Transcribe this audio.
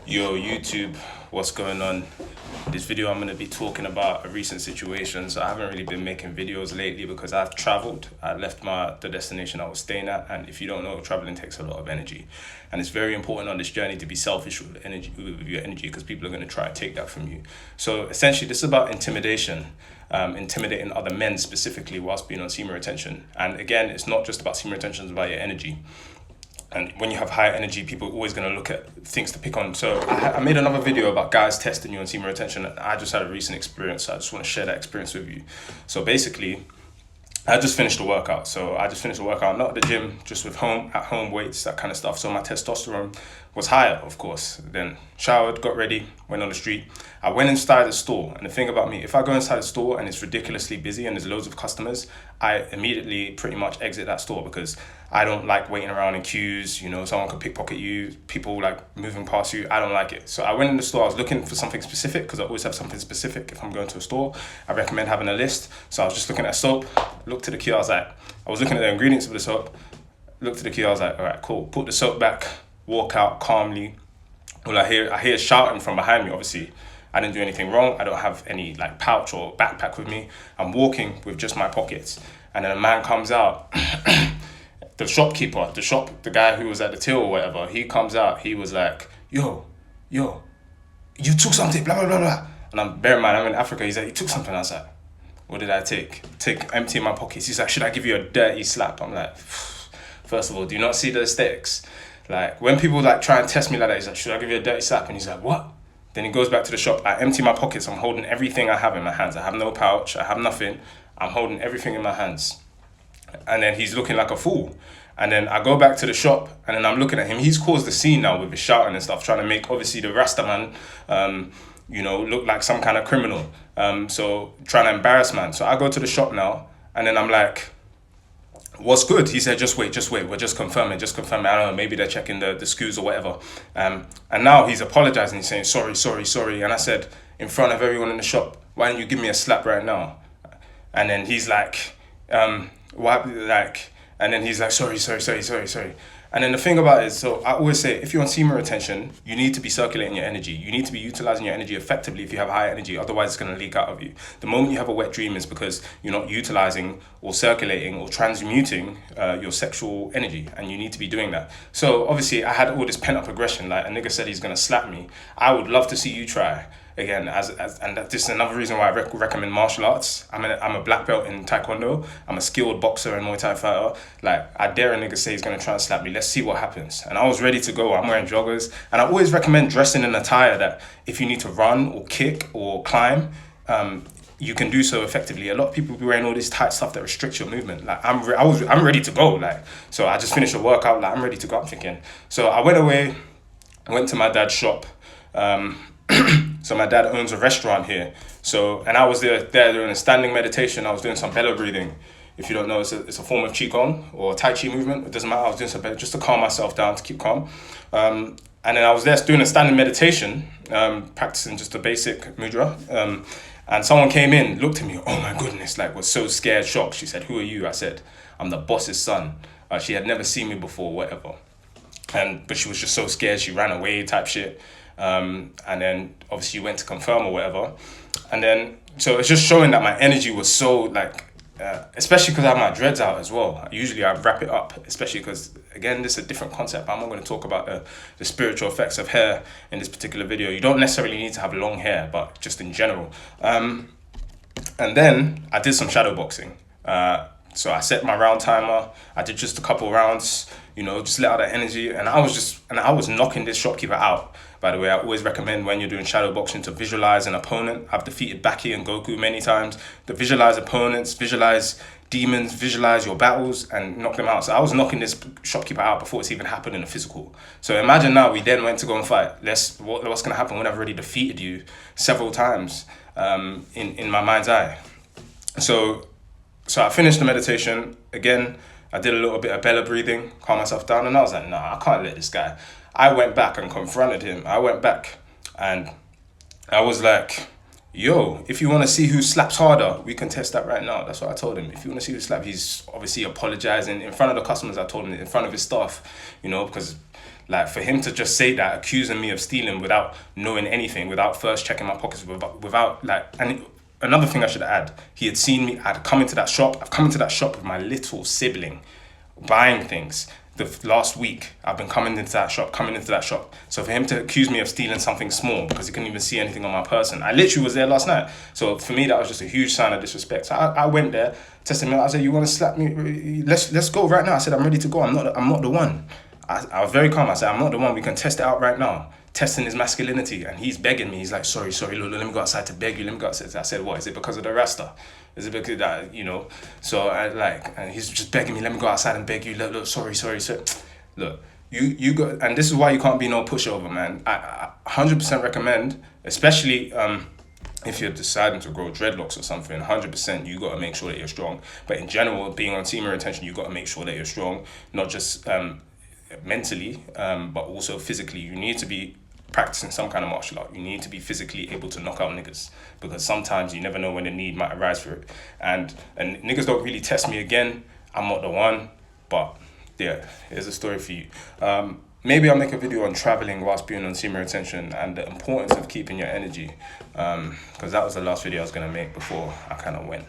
Yo, YouTube, what's going on? This video I'm going to be talking about a recent situation. So I haven't really been making videos lately because I've traveled. I left the destination I was staying at, and if you don't know, traveling takes a lot of energy. And it's very important on this journey to be selfish with your energy because people are going to try to take that from you. So essentially this is about intimidation. Intimidating other men specifically whilst being on semen retention. And again, it's not just about semen retention, it's about your energy. And when you have high energy, people are always going to look at things to pick on. So I made another video about guys testing you on semen retention. I just had a recent experience, so I just want to share that experience with you. So basically, I just finished the workout. Not at the gym, just at home weights, that kind of stuff. So my testosterone was higher, of course. Then showered, got ready, went on the street. I went inside the store. And the thing about me, if I go inside the store and it's ridiculously busy and there's loads of customers, I immediately pretty much exit that store because I don't like waiting around in queues. You know, someone could pickpocket you, people like moving past you. I don't like it. So I went in the store. I was looking for something specific because I always have something specific if I'm going to a store. I recommend having a list. So I was just looking at soap, looked to the queue. I was looking at the ingredients of the soap, looked to the queue. I was like, all right, cool. Put the soap back, walk out calmly. Well, I hear shouting from behind me. Obviously, I didn't do anything wrong. I don't have any like pouch or backpack with me. I'm walking with just my pockets. And then a man comes out. The shopkeeper, the guy who was at the till or whatever, he comes out. He was like, yo, you took something, blah, blah, blah, blah. And bear in mind, I'm in Africa. He's like, you took something. I was like, what did I take? Empty my pockets. He's like, should I give you a dirty slap? I'm like, first of all, do you not see the aesthetics? Like, when people like try and test me like that, he's like, should I give you a dirty slap? And he's like, what? Then he goes back to the shop. I empty my pockets. I'm holding everything I have in my hands. I have no pouch. I have nothing. I'm holding everything in my hands. And then he's looking like a fool. And then I go back to the shop and then I'm looking at him. He's caused the scene now with his shouting and stuff, trying to make obviously the Rasta man, look like some kind of criminal. So trying to embarrass man. So I go to the shop now and then I'm like, what's good? He said, just wait. We're just confirming. I don't know, maybe they're checking the screws or whatever. And now he's apologizing. He's saying, sorry. And I said, in front of everyone in the shop, why don't you give me a slap right now? And then he's like, what? And then he's like, sorry. And then the thing about it is, so I always say, if you're on semen retention, you need to be circulating your energy. You need to be utilizing your energy effectively if you have high energy. Otherwise, it's going to leak out of you. The moment you have a wet dream is because you're not utilizing or circulating or transmuting your sexual energy. And you need to be doing that. So obviously, I had all this pent up aggression. Like a nigga said he's going to slap me. I would love to see you try. Again, and this is another reason why I recommend martial arts. I'm a black belt in Taekwondo. I'm a skilled boxer and Muay Thai fighter. Like, I dare a nigga say he's going to try and slap me. Let's see what happens. And I was ready to go. I'm wearing joggers. And I always recommend dressing in attire that if you need to run or kick or climb, you can do so effectively. A lot of people be wearing all this tight stuff that restricts your movement. Like, I'm ready to go. Like, so I just finished a workout. Like, I'm ready to go. I'm thinking. So I went away, went to my dad's shop. So my dad owns a restaurant here. So, and I was there doing a standing meditation. I was doing some belly breathing. If you don't know, it's a form of Qigong or Tai Chi movement. It doesn't matter. I was doing some belly just to calm myself down, to keep calm. And then I was there doing a standing meditation, practicing just a basic mudra. And someone came in, looked at me, oh my goodness, like was so scared, shocked. She said, who are you? I said, I'm the boss's son. She had never seen me before, whatever. But she was just so scared, she ran away type shit. And then obviously you went to confirm or whatever. And then, so it's just showing that my energy was so like, especially because I have my dreads out as well. Usually I wrap it up, especially because, again, this is a different concept. I'm not going to talk about the spiritual effects of hair in this particular video. You don't necessarily need to have long hair, but just in general. And then I did some shadow boxing. So I set my round timer. I did just a couple rounds, just let out that energy. And I was knocking this shopkeeper out. By the way, I always recommend when you're doing shadow boxing to visualize an opponent. I've defeated Baki and Goku many times. To visualize opponents, visualize demons, visualize your battles and knock them out. So I was knocking this shopkeeper out before it's even happened in the physical. So imagine now we then went to go and fight. What's going to happen when I've already defeated you several times in my mind's eye. So I finished the meditation. Again, I did a little bit of belly breathing, calm myself down, and I was like, nah, I can't let this guy. I went back and confronted him. I went back and I was like, yo, if you want to see who slaps harder, we can test that right now. That's what I told him. If you want to see who slaps, he's obviously apologizing in front of the customers. I told him in front of his staff, because Like, for him to just say that, accusing me of stealing without knowing anything, without first checking my pockets, without like, and another thing I should add, he had seen me, I've come into that shop with my little sibling, buying things. Last week, I've been coming into that shop. So for him to accuse me of stealing something small because he couldn't even see anything on my person, I literally was there last night. So for me, that was just a huge sign of disrespect. So I went there, tested him. I said, "You want to slap me? Let's go right now." I said, "I'm ready to go. I'm not the one." I was very calm. I said, "I'm not the one. We can test it out right now." Testing his masculinity, and he's begging me. He's like, sorry, look, let me go outside to beg you. Let me go outside. I said, what? Is it because of the Rasta? Is it because of that, you know? So and he's just begging me, let me go outside and beg you. Look, sorry. Look, you got, and this is why you can't be no pushover, man. I 100% recommend, especially if you're deciding to grow dreadlocks or something, 100% you got to make sure that you're strong. But in general, being on team retention, you got to make sure that you're strong, not just mentally, but also physically. You need to be practicing some kind of martial art. You need to be physically able to knock out niggas, because sometimes you never know when the need might arise for it. And niggas don't really test me again. I'm not the one, but yeah, here's a story for you. Maybe I'll make a video on traveling whilst being on semen retention and the importance of keeping your energy, because that was the last video I was going to make before I kind of went.